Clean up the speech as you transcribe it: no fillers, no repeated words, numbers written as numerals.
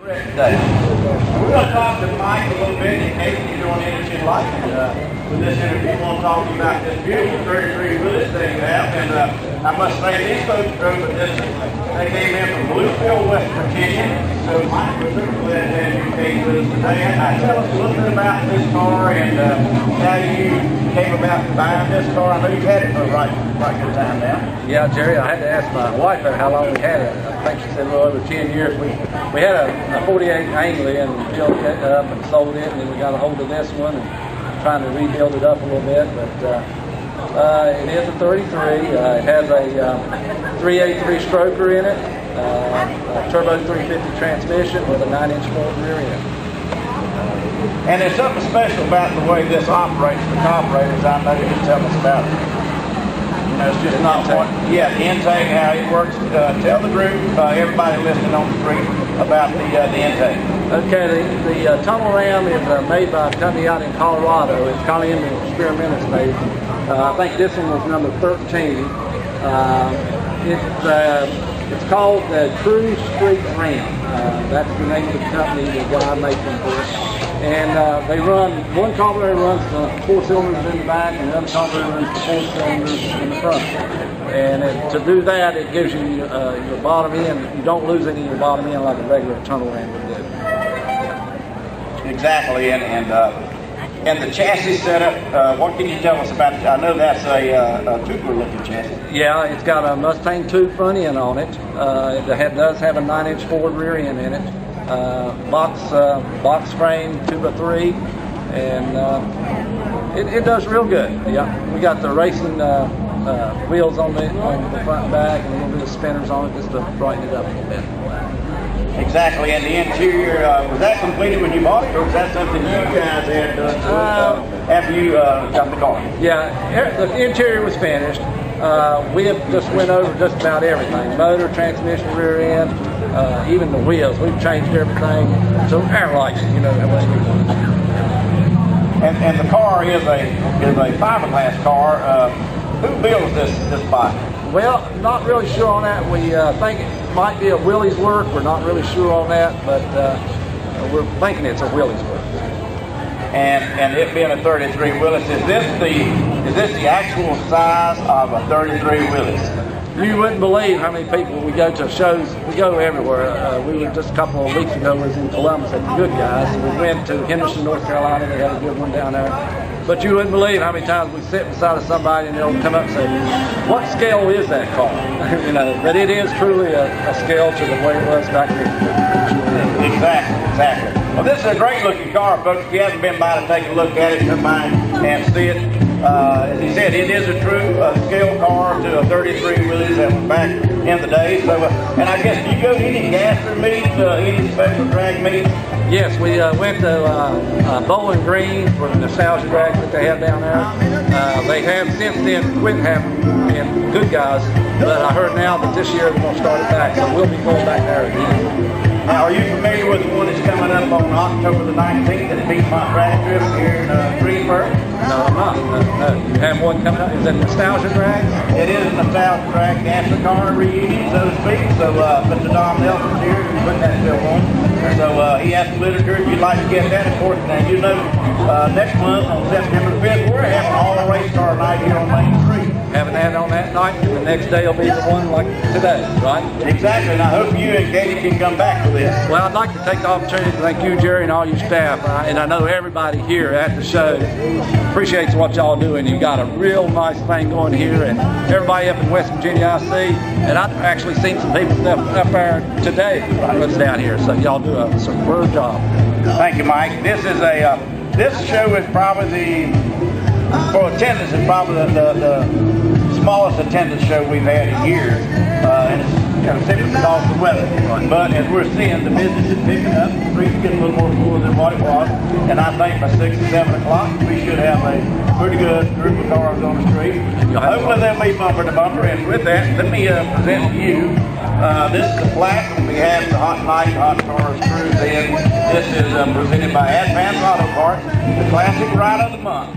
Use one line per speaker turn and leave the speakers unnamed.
Today. We're going to talk to Mike a little bit in case you're doing anything like it. With this interview, we're going to talk to you about this beautiful 33 Willys that you have. And I must say, these folks drove a distance. They came in from Bluefield, West Virginia. So Mike, we're super glad to have you came with us today. Tell us a little bit about this car and how you came about buying this car. I know you've had it for a right good time now.
Yeah, Jerry, I had to ask my wife how long we had it. I think she said a little over 10 years. We had a 48 Angley and built it up and sold it, and then we got a hold of this one and trying to rebuild it up a little bit. But it is a 33. It has a 383 stroker in it, a turbo 350 transmission with a 9-inch forward rear end.
And there's something special about the way this operates. The carburetors, I know you can tell us about it. You know, it's just not one. Yeah, the intake, how it works. Tell the group, everybody listening on the street, about the intake.
Okay, the tunnel ram is made by a company out in Colorado. It's kind of in the experimental stage. I think this one was number 13. It's called the Cruise Street Ram. That's the name of the company the guy makes them for. And they run, one carburetor runs the 4 cylinders in the back, and the other carburetor runs the 4 cylinders in the front. And to do that, it gives you your bottom end. You don't lose any of your bottom end like a regular tunnel ram would do.
Exactly, and the chassis setup, what can you tell us about it? I know that's a Tupler-looking chassis.
Yeah, it's got a Mustang 2 front end on it. It does have a 9-inch forward rear end in it. Box frame 2x3, and it does real good. Yeah, we got the racing wheels on the front and back, and a little bit of spinners on it just to brighten it up a little bit.
Exactly, and the interior, was that completed when you bought it, or was that something you guys had done after you got the car?
Yeah, the interior was finished. We have just went over just about everything: motor, transmission, rear end, even the wheels. We've changed everything to our liking, you know, how much we want.
And the car is a fiberglass car. Who builds this bike?
Well, not really sure on that. We think it might be a Willys work. We're not really sure on that, but we're thinking it's a Willys work.
And it being a 33 Willys, is this the actual size of a 33 Willys?
You wouldn't believe how many people we go to shows. We go everywhere. We were just a couple of weeks ago. Was in Columbus at the Good Guys. We went to Henderson, North Carolina. They had a good one down there. But you wouldn't believe how many times we sit beside of somebody and they'll come up and say, "What scale is that car?" You know, but it is truly a scale to the way it was back then.
Exactly. Well, this is a great looking car, folks. If you haven't been by to take a look at it, come by and see it. As he said, it is a true scale car to a 33 Willys that was back in the day. So, and I guess, do you go to any Gasser meets, any special drag meets?
Yes, we went to Bowling Green for the nostalgia drag that they have down there. They have since then quit having and Good Guys, but I heard now that this year they're going to start it back, so we'll be going back there again.
Now, are you familiar with the one that's coming up on October the 19th at Piedmont Drag Strip here in Greensburg?
No, I'm not. No. You have one coming up? Is it nostalgia drag?
It is a nostalgia drag, Gasser car reunion, so to speak. So Mr. Dom Nelson's here to put that film on. So he has some literature if you'd like to get that. Of course, now you know next month on September 5th, we're having all the race car night here on Main Street.
Having that on that night, and the next day will be the one like today, right?
Exactly, and I hope you and Katie can come back for this.
Well, I'd like to take the opportunity to thank you, Jerry, and all your staff, and I know everybody here at the show appreciates what y'all do, and you got a real nice thing going here, and everybody up in West Virginia I see, and I've actually seen some people up there today that's down here, so y'all do a superb job.
Thank you, Mike. This show is probably for attendance, is probably the smallest attendance show we've had in years, and it's simply because of the weather. But as we're seeing, the business is picking up, the streets getting a little more full than what it was, and I think by 6 or 7 o'clock we should have a pretty good group of cars on the street. Hopefully they'll be bumper to bumper, and with that, let me present to you, this is the plaque on behalf of the Hot Night Hot Cars Cruise In. This is presented by Advance Auto Parts, the classic ride of the month.